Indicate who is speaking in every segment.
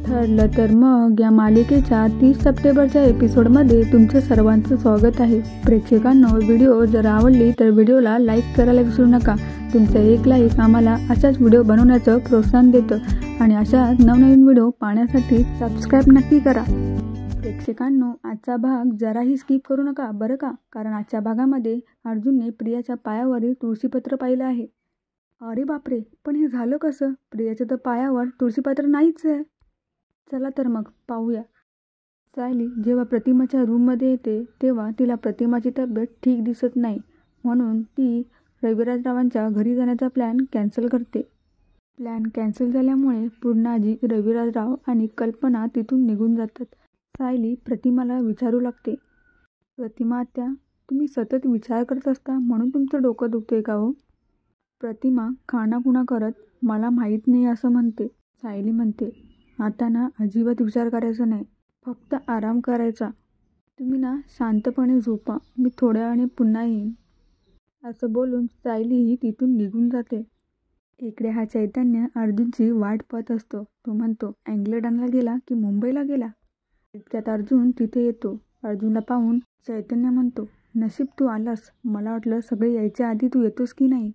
Speaker 1: ठरलं तर मग या मालिकेच्या 30 सप्टेंबरच्या एपिसोडमध्ये तुमचं सर्वांचं स्वागत आहे. प्रेक्षकांनो, व्हिडिओ जर आवडली तर व्हिडिओला लाईक करायला विसरू नका. तुमचं एक लाईक आम्हाला अशाच व्हिडिओ बनवण्याचं प्रोत्साहन देतं आणि अशाच नवनवीन व्हिडिओ पाहण्यासाठी सबस्क्राईब नक्की करा. प्रेक्षकांनो, आजचा भाग जराही स्किप करू नका बरं का, कारण आजच्या भागामध्ये अर्जुनने प्रियाच्या पायावरील तुळशीपत्र पाहिलं आहे. अरे बापरे, पण हे झालं कसं? प्रियाच्या तर पायावर तुळशीपत्र नाहीच आहे. चला तर मग पाहूया. सायली जेव्हा प्रतिमाच्या रूममध्ये येते तेव्हा तिला प्रतिमाची तब्येत ठीक दिसत नाही, म्हणून ती रविराजरावांच्या घरी जाण्याचा प्लॅन कॅन्सल करते. प्लॅन कॅन्सल झाल्यामुळे पूर्णाजी, रविराजराव आणि कल्पना तिथून निघून जातात. सायली प्रतिमाला विचारू लागते, प्रतिमा आत्या, तुम्ही सतत विचार करत असता म्हणून तुमचं डोकं दुखतंय का हो? प्रतिमा खाणाखुणा करत मला माहीत नाही असं म्हणते. सायली म्हणते, आता ना अजिबात विचार करायचा नाही, फक्त आराम करायचा. तुम्ही ना शांतपणे झोपा, मी थोड्या वेळाने पुन्हा येईन. असं बोलून सायलीही तिथून निघून जाते. इकडे हा चैतन्य अर्जुनची वाट पाहत असतो. तो म्हणतो, इंग्लंडला गेला की मुंबईला गेला? इतक्यात अर्जुन तिथे येतो. अर्जुनला पाहून चैतन्य म्हणतो, नशीब तू आलास, मला वाटलं सगळे यायच्या आधी तू येतोस की नाही.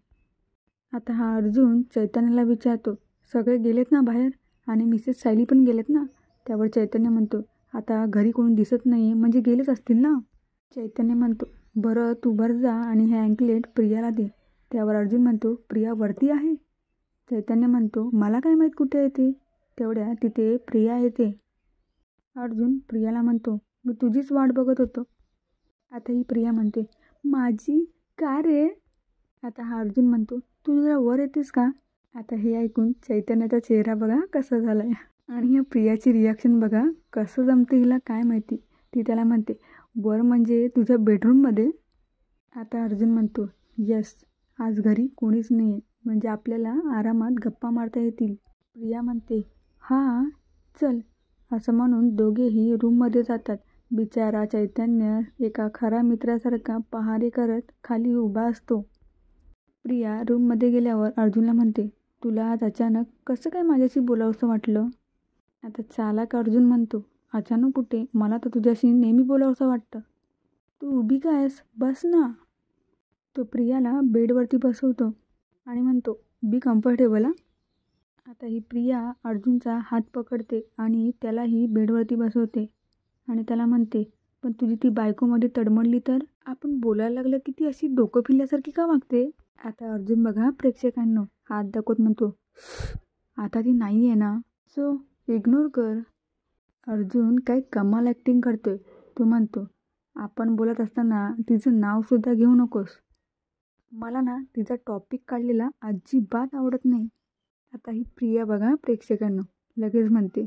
Speaker 1: आता हा अर्जुन चैतन्याला विचारतो, सगळे गेलेत ना बाहेर आणि मिसेस सायली पण गेलेत ना? त्यावर चैतन्य म्हणतो, आता घरी कोणी दिसत नाही म्हणजे गेलेच असतील ना. चैतन्य म्हणतो, बरं तू वर जा आणि हे अँकलेट प्रियाला दे. त्यावर अर्जुन म्हणतो, प्रिया वरती आहे? चैतन्य म्हणतो, मला काय माहीत कुठे येते. तेवढ्या तिथे प्रिया येते. अर्जुन प्रियाला म्हणतो, मी तुझीच वाट बघत होतो. आता ही प्रिया म्हणते, माझी का रे? आता हा अर्जुन म्हणतो, तू जरा वर येतेस का? आता हे ऐकून चैतन्याचा चेहरा बघा कसा झाला आहे आणि या प्रियाची रिॲक्शन बघा कसं जमते हिला काय माहिती. ती त्याला म्हणते, वर म्हणजे तुझ्या बेडरूममध्ये? आता अर्जुन म्हणतो, यस, आज घरी कोणीच नाही आहे, म्हणजे आपल्याला आरामात गप्पा मारता येतील. प्रिया म्हणते, हां चल. असं म्हणून दोघेही रूममध्ये जातात. बिचारा चैतन्य एका खरा मित्रासारखा पहारे करत खाली उभा असतो. प्रिया रूममध्ये गेल्यावर अर्जुनला म्हणते, तुला आज अचानक कसं काय माझ्याशी बोलावंसं वाटलं? आता चालाक अर्जुन म्हणतो, अचानक कुठे, मला तर तुझ्याशी नेहमी बोलावंसं वाटतं. तू उभी काय आहेस, बस ना. तो प्रियाला बेडवरती बसवतो आणि म्हणतो, बी कम्फर्टेबल हा. आता ही प्रिया अर्जुनचा हात पकडते आणि त्यालाही बेडवरती बसवते आणि त्याला म्हणते, पण तुझी ती बायकोमध्ये तडमडली तर? आपण बोलायला लागलं की ती अशी डोकं फिरल्यासारखी का वागते? आता अर्जुन बघा प्रेक्षकांनो हात दाखवत म्हणतो, आता ती नाही आहे ना, सो इग्नोर कर. अर्जुन काही कमाल ॲक्टिंग करतोय. तो म्हणतो, आपण बोलत असताना तिचं नावसुद्धा घेऊ नकोस. मला ना तिचा टॉपिक काढलेला अजिबात आवडत नाही. आता ही प्रिया बघा प्रेक्षकांनो लगेच म्हणते,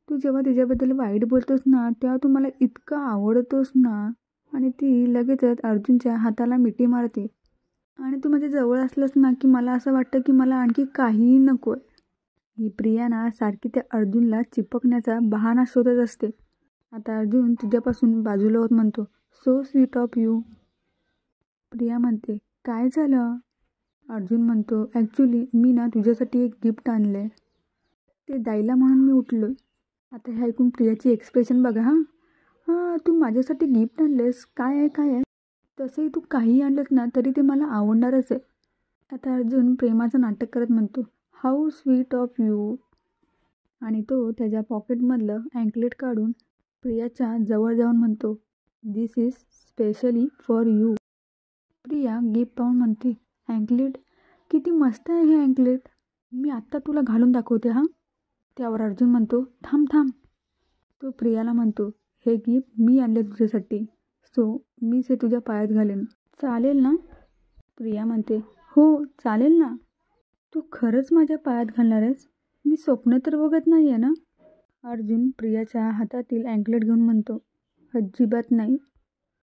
Speaker 1: तू जेव्हा तिच्याबद्दल वाईट बोलतोस ना तेव्हा तू मला इतकं आवडतोस ना. आणि ती लगेचच अर्जुनच्या हाताला मिठी मारते. आणि तू माझ्या जवळ असलंस ना की मला असं वाटतं की मला आणखी काहीही नको आहे. ही प्रिया ना सारखी त्या अर्जुनला चिपकण्याचा बहाणा शोधत असते. आता अर्जुन तुझ्यापासून बाजूला होत म्हणतो, so sweet of you. Priya म्हणते, काय झालं? अर्जुन म्हणतो, ॲक्च्युली मी ना तुझ्यासाठी एक गिफ्ट आणलं आहे, ते द्यायला म्हणून मी उठलो. आता हे ऐकून प्रियाची एक्सप्रेशन बघा. हां तू माझ्यासाठी गिफ्ट आणलेस, काय आहे काय आहे? तसंही तू काही आणलंस ना तरी ते मला आवडणारच आहे. आता अर्जुन प्रेमाचं नाटक करत म्हणतो, हाऊ स्वीट ऑफ यू. आणि तो त्याच्या पॉकेटमधलं अँकलेट काढून प्रियाच्या जवळ जाऊन म्हणतो, this is specially for you. Priya gift पाहून म्हणते, अँकलेट? किती मस्त आहे हे अँकलेट, मी आत्ता तुला घालून दाखवते हां. त्यावर अर्जुन म्हणतो, थांब थांब. तो प्रियाला म्हणतो, हे गिफ्ट मी आणले तुझ्यासाठी, सो मीच हे तुझ्या पायात घालेन, चालेल ना? प्रिया म्हणते, हो चालेल ना. तू खरंच माझ्या पायात घालणार आहेस? मी स्वप्न तर बघत नाही आहे ना? अर्जुन प्रियाच्या हातातील अँकलेट घेऊन म्हणतो, अजिबात नाही.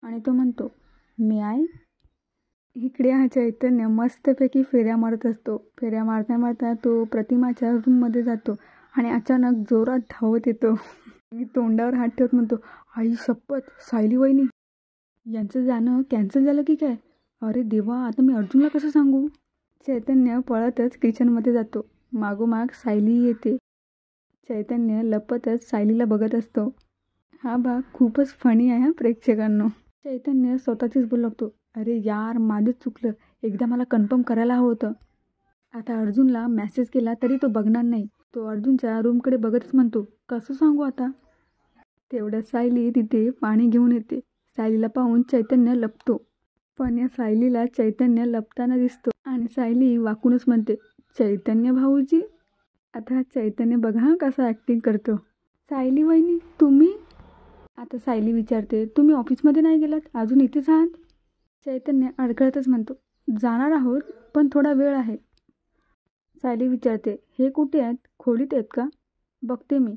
Speaker 1: आणि तो म्हणतो, मी आय? इकडे हा चैतन्य मस्तपैकी फेऱ्या मारत असतो. फेऱ्या मारता मारता तो प्रतिमाच्या रूममध्ये जातो आणि अचानक जोरात धावत येतो. मी तोंडावर हात ठेवत म्हणतो, आई शपथ, सायली वहिनी, यांचं जाणं कॅन्सल झालं की काय? अरे देवा, आता मी अर्जुनला कसं सांगू? चैतन्य पळतच किचनमध्ये जातो. मागोमाग सायली येते. चैतन्य लपतच सायलीला बघत असतो. हा भाग खूपच फनी आहे हा प्रेक्षकांनो. चैतन्य स्वतःचीच बोलू लागतो, अरे यार माझंच चुकलं, एकदा मला कन्फर्म करायला हवं होतं. आता अर्जुनला मेसेज केला तरी तो बघणार नाही. तो अर्जुनच्या रूमकडे बघतच म्हणतो, कसं सांगू आता. तेवढ्या सायली तिथे पाणी घेऊन येते. सायलीला पाहून चैतन्य लपतो, पण या सायलीला चैतन्य लपताना दिसतो आणि सायली वाकूनच म्हणते, चैतन्य भाऊजी. आता चैतन्य बघा कसा ॲक्टिंग करतो. सायली वहिनी तुम्ही. आता सायली विचारते, तुम्ही ऑफिसमध्ये नाही गेलात, अजून इथेच आहात. चैतन्य अडखळतच म्हणतो, जाणार आहोत पण थोडा वेळ आहे. सायली विचारते, हे कुठे आहेत, खोलीत आहेत का, बघते मी.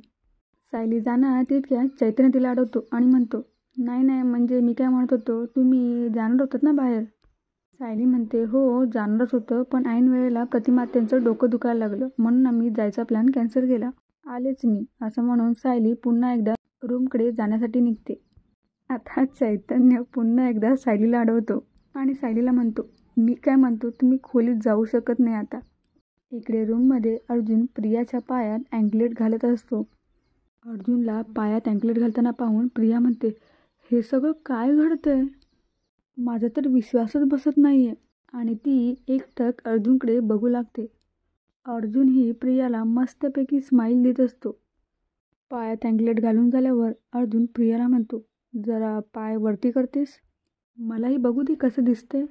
Speaker 1: सायली जाणार तितक्यात चैतन्य तिला अडवतो आणि म्हणतो, नाही नाही म्हणजे मी काय म्हणत होतो, तुम्ही जाणार होतात ना बाहेर. सायली म्हणते, हो जाणारच होतं, पण ऐन वेळेला प्रतिमात्यांचं डोकं दुखायला लागलं म्हणून आम्ही जायचा प्लॅन कॅन्सल केला, आलेच मी. असं म्हणून सायली पुन्हा एकदा रूमकडे जाण्यासाठी निघते. आता चैतन्य पुन्हा एकदा सायलीला अडवतो आणि सायलीला म्हणतो, मी काय म्हणतो तुम्ही खोलीत जाऊ शकत नाही आता. इकडे रूममध्ये अर्जुन प्रियाच्या पायात अँकलेट घालत असतो. अर्जुनला पायात अँकलेट घालताना पाहून प्रिया म्हणते, हे सगळं काय घडतंय, माझा तर विश्वासच बसत नाही आहे. आणि ती एकटक अर्जुनकडे बघू लागते. अर्जुनही प्रियाला मस्तपैकी स्माईल देत असतो. पायात अँकलेट घालून झाल्यावर अर्जुन प्रियाला म्हणतो, जरा पाय वरती करतेस, मलाही बघू दे कसं दिसते.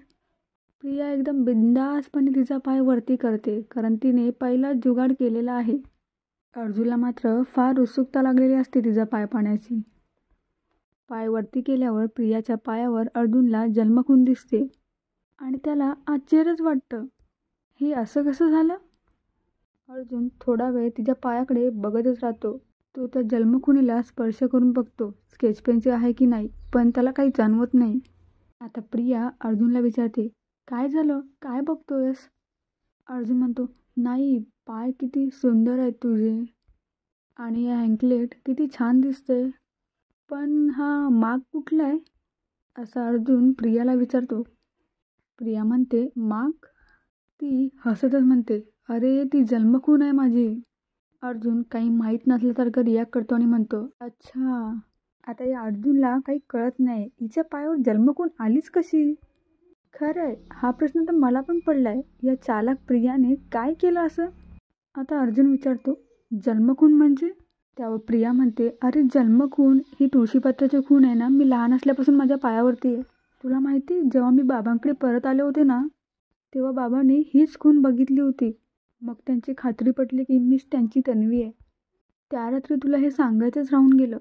Speaker 1: प्रिया एकदम बिंदासपणे तिचा पाय वरती करते, कारण तिने पहिलाच जुगाड केलेला आहे. अर्जुनला मात्र फार उत्सुकता लागलेली असते तिचा पाय पाहण्याची. पाय वरती केल्यावर प्रियाच्या पायावर अर्जुनला जन्मखून दिसते आणि त्याला आश्चर्यच वाटतं, हे असं कसं झालं. अर्जुन थोडा वेळ तिच्या पायाकडे बघतच राहतो. तो त्या जन्मखुणीला स्पर्श करून बघतो, स्केचपेनचे आहे की नाही, पण त्याला काही जाणवत नाही. आता प्रिया अर्जुनला विचारते, काय झालं, काय बघतोयस. अर्जुन म्हणतो, नाही पाय किती सुंदर आहेत तुझे आणि या अँकलेट किती छान दिसते, पण हा माग कुठला आहे, असा अर्जुन प्रियाला विचारतो. प्रिया म्हणते, माग. ती हसतच म्हणते, अरे ती जन्मखून आहे माझी. अर्जुन काही माहीत नसल्यासारखं रिॲक्ट करतो आणि म्हणतो, अच्छा. आता या अर्जुनला काही कळत नाही, हिच्या पायावर जन्मखून आलीच कशी. खरं आहे, हा प्रश्न तर मला पण पडला आहे, या चालाक प्रियाने काय केलं असं. आता अर्जुन विचारतो, जन्मखून म्हणजे. त्यावर प्रिया म्हणते, अरे जन्मखून ही तुळशीपत्राची खूण आहे ना, मी लहान असल्यापासून माझ्या पायावरती आहे. तुला माहिती, जेव्हा मी बाबांकडे परत आले होते ना, तेव्हा बाबांनी हीच खूण बघितली होती. मग त्यांची खात्री पटली की मीच त्यांची तन्वी आहे. त्या रात्री तुला हे सांगायचंच राहून गेलं.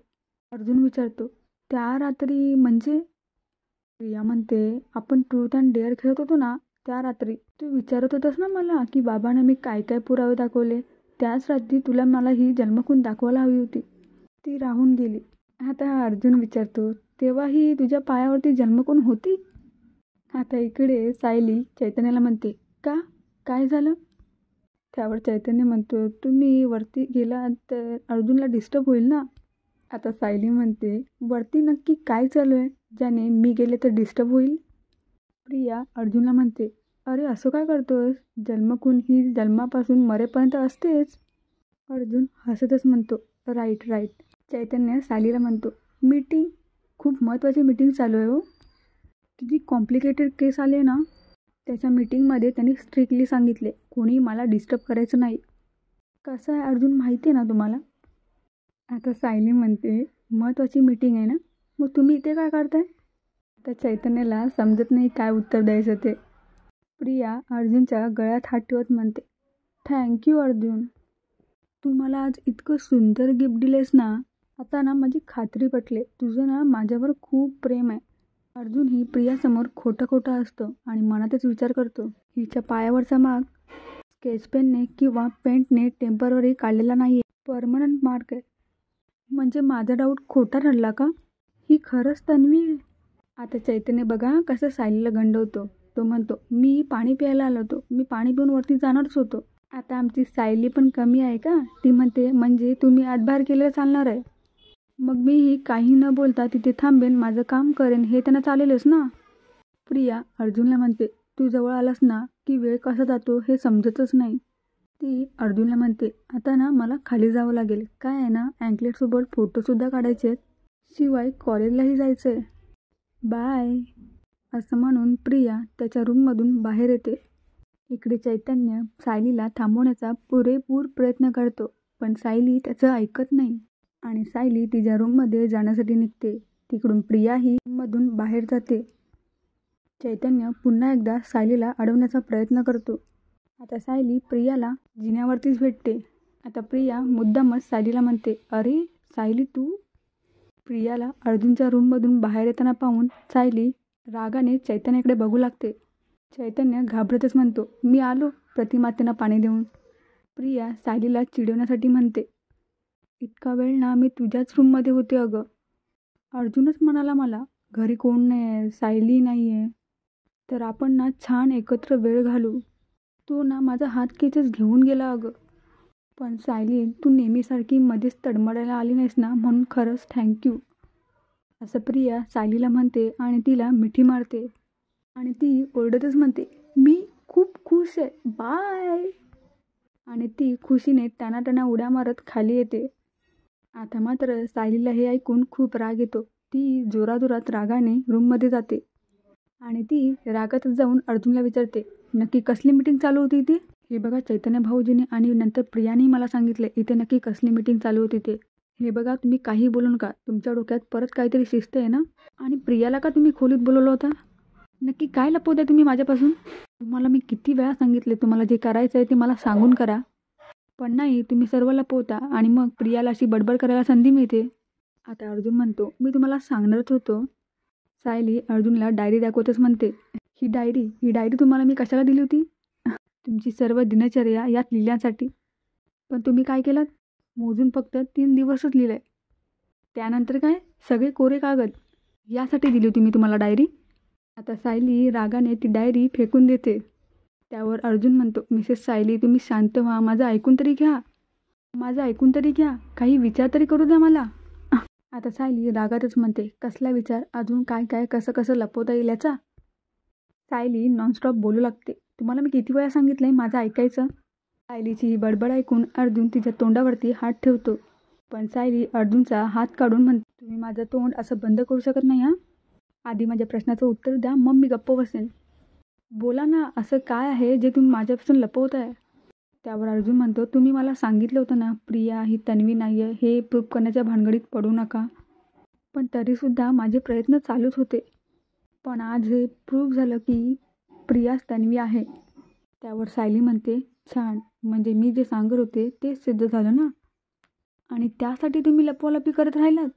Speaker 1: अर्जुन विचारतो, त्या रात्री म्हणजे. प्रिया म्हणते, आपण ट्रूथ अँड डेअर खेळत होतो ना त्या रात्री, तू विचारत होतास ना मला की बाबांना मी काय काय पुरावे दाखवले, त्याच रात्री तुला मला ही जन्मखूण दाखवायला हवी होती, ती राहून गेली. आता अर्जुन विचारतो, तेव्हा ही तुझ्या पायावरती जन्मखूण होती. आता इकडे सायली चैतन्याला म्हणते, का, काय झालं. त्यावर चैतन्य म्हणतो, तुम्ही वरती गेला तर अर्जुनला डिस्टर्ब होईल ना. आता सायली म्हणते, वरती नक्की काय चालू आहे ज्याने मी गेले तर डिस्टर्ब होईल. प्रिया अर्जुनला म्हणते, अरे असं काय करतोस, जन्मखूण ही जन्मापासून मरेपर्यंत असतेच. अर्जुन हसतच म्हणतो, राईट राईट. चैतन्य सायलीला म्हणतो, मीटिंग, खूप महत्त्वाची मीटिंग चालू आहे हो. किती कॉम्प्लिकेटेड केस आले ना, त्याच्या मीटिंगमध्ये त्यांनी स्ट्रिक्टली सांगितले, कोणी मला डिस्टर्ब करायचं नाही. कसं आहे अर्जुन माहिती आहे ना तुम्हाला. आता सायली म्हणते, महत्त्वाची मीटिंग आहे ना, मग तुम्ही इथे काय करताय. आता चैतन्याला समजत नाही काय उत्तर द्यायचं ते. प्रिया अर्जुनच्या गळ्यात हात ठेवत म्हणते, थँक्यू अर्जुन, तू मला आज इतकं सुंदर गिफ्ट दिलेस ना, आता ना माझी खात्री पटले, तुझं ना माझ्यावर खूप प्रेम आहे. अर्जुन ही प्रियासमोर खोटं खोटं असतं आणि मनातच विचार करतो, हिच्या पायावरचा मार्क स्केचपेनने किंवा पेंटने टेम्पररी काढलेला नाही आहे, परमनंट मार्क आहे. म्हणजे माझा डाऊट खोटा ठरला का, ही खरंच तन्वी आहे. आता चैतन्य बघा कसं सायलीला गंडवतो. तो म्हणतो, मी पाणी प्यायला आलो होतो, मी पाणी पिऊन वरती जाणारच होतो. आता आमची सायली पण कमी आहे का. ती म्हणते, म्हणजे तुम्ही आतबाहेर केलेलं चालणार आहे. मग मीही काही न बोलता तिथे थांबेन, माझं काम करेन, हे त्यांना चालेलच ना. प्रिया अर्जुनला म्हणते, तू जवळ आलास ना की वेळ कसा जातो हे समजतच नाही. ती अर्जुनला म्हणते, आता ना मला खाली जावं लागेल, काय आहे ना अँकलेटसोबत फोटोसुद्धा काढायचे आहेत, शिवाय कॉलेजलाही जायचं आहे, बाय. असं म्हणून प्रिया त्याच्या रूममधून बाहेर येते. इकडे चैतन्य सायलीला थांबवण्याचा पुरेपूर प्रयत्न करतो, पण सायली त्याचं ऐकत नाही आणि सायली तिच्या रूममध्ये जाण्यासाठी निघते. तिकडून प्रियाही रूममधून बाहेर जाते. चैतन्य पुन्हा एकदा सायलीला अडवण्याचा प्रयत्न करतो. आता सायली प्रियाला जिन्यावरतीच भेटते. आता प्रिया मुद्दामच सायलीला म्हणते, अरे सायली तू. प्रियाला अर्जुनच्या रूममधून बाहेर येताना पाहून सायली रागाने चैतन्याकडे बघू लागते. चैतन्य घाबरतच म्हणतो, मी आलो प्रतिमातेनं पाणी देऊन. प्रिया सायलीला चिडवण्यासाठी म्हणते, इतका वेळ ना मी तुझ्याच रूममध्ये होते अगं. अर्जुनच म्हणाला मला घरी कोण नाही आहे, सायली नाही आहे, तर आपण ना छान एकत्र वेळ घालू. तो ना माझा हात खेचच घेऊन गेला अगं. पण सायली तू नेहमीसारखी मध्येच तडमडायला आली नाहीस ना, म्हणून खरंच थँक्यू. असं प्रिया सायलीला म्हणते आणि तिला मिठी मारते आणि ती ओरडतच म्हणते, मी खूप खुश आहे, बाय. आणि ती खुशीने टाणाटाणा उड्या मारत खाली येते. आता मात्र सायलीला हे ऐकून खूप राग येतो. ती जोराजोरात रागाने रूममध्ये जाते आणि ती रागातच जाऊन अर्जुनला विचारते, नक्की कसली मीटिंग चालू होती इथे? हे बघा चैतन्य भाऊजीने आणि नंतर प्रियानेही मला सांगितले इथे नक्की कसली मीटिंग चालू होती ते. हे बघा तुम्ही काही बोलू नका, तुमच्या डोक्यात परत काहीतरी शिस्त आहे ना. आणि प्रियाला का तुम्ही खोलीत बोलवलं होता? नक्की काय लपवताय तुम्ही माझ्यापासून? तुम्हाला मी किती वेळा सांगितले तुम्हाला जे करायचं आहे ते मला सांगून करा, पण नाही तुम्ही सर्व लपवता आणि मग प्रियाला अशी बडबड करायला संधी मिळते. आता अर्जुन म्हणतो, मी तुम्हाला सांगणारच होतो. सायली अर्जुनला डायरी दाखवतच म्हणते, ही डायरी तुम्हाला मी कशाला दिली होती? तुमची सर्व दिनचर्या यात लिहिण्यासाठी. पण तुम्ही काय केलात? मोजून फक्त 3 दिवसच लिहिलं आहे. त्यानंतर काय सगळे कोरे कागद. यासाठी दिली होती मी तुम्हाला डायरी. आता सायली रागाने ती डायरी फेकून देते. त्यावर अर्जुन म्हणतो, मिसेस सायली तुम्ही शांत व्हा, माझं ऐकून तरी घ्या, काही विचार तरी करू द्या मला. आता सायली रागातच म्हणते, कसला विचार, अजून काय कसं लपवता येईल याचा? सायली नॉनस्टॉप बोलू लागते, तुम्हाला मी किती वेळा सांगितलंय माझं ऐकायचं. सायलीची ही बडबड ऐकून अर्जुन तिच्या तोंडावरती हात ठेवतो, पण सायली अर्जुनचा हात काढून म्हणते, तुम्ही माझं तोंड असं बंद करू शकत नाही हां. आधी माझ्या प्रश्नाचं उत्तर द्या, मग मी गप्प बसेन. बोला ना, असं काय आहे जे तुम्ही माझ्यापासून लपवताय? त्यावर अर्जुन म्हणतो, तुम्ही मला सांगितलं होतं ना प्रिया ही तन्वी नाही आहे, हे प्रूफ करण्याच्या भानगडीत पडू नका. पण तरीसुद्धा माझे प्रयत्न चालूच होते. पण आज हे प्रूफ झालं की प्रियाच तन्वी आहे. त्यावर सायली म्हणते, छान, म्हणजे मी जे सांगत होते तेच सिद्ध झालं ना. आणि त्यासाठी तुम्ही लपवालपी करत राहिलात?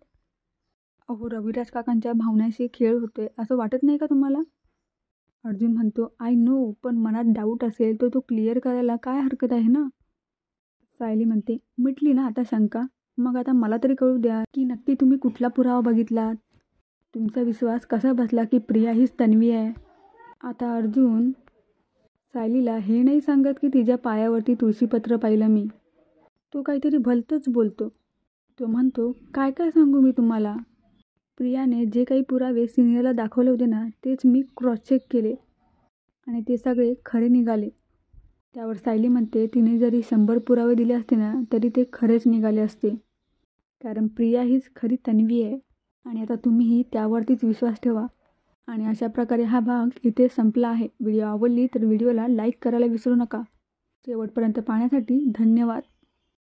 Speaker 1: अहो रविराज काकांच्या भावनाशी खेळ होतोय असं वाटत नाही का तुम्हाला? अर्जुन म्हणतो, आय नो, पण मनात डाऊट असेल तर तो क्लिअर करायला काय हरकत आहे ना. सायली म्हणते, मिटली ना आता शंका. मग आता मला तरी कळू द्या की नक्की तुम्ही कुठला पुरावा बघितलात? तुमचा विश्वास कसा बसला की प्रिया हीच तन्वी आहे? आता अर्जुन सायलीला हे नाही सांगत की तिच्या पायावरती तुळशीपत्र पाहिलं मी. तो काहीतरी भलतंच बोलतो. तो म्हणतो, काय सांगू मी तुम्हाला? प्रियाने जे काही पुरावे सिनियरला दाखवले होते ना तेच मी क्रॉस चेक केले आणि ते सगळे खरे निघाले. त्यावर सायली म्हणते, तिने जरी 100 पुरावे दिले असते ना तरी ते खरेच निघाले असते, कारण प्रिया हीच खरी तन्वी आहे. आणि आता तुम्हीही त्यावरतीच विश्वास ठेवा. आणि अशा प्रकारे हा भाग इथे संपला आहे. व्हिडिओ आवडली तर व्हिडिओला लाईक करायला विसरू नका. शेवटपर्यंत पाहण्यासाठी धन्यवाद.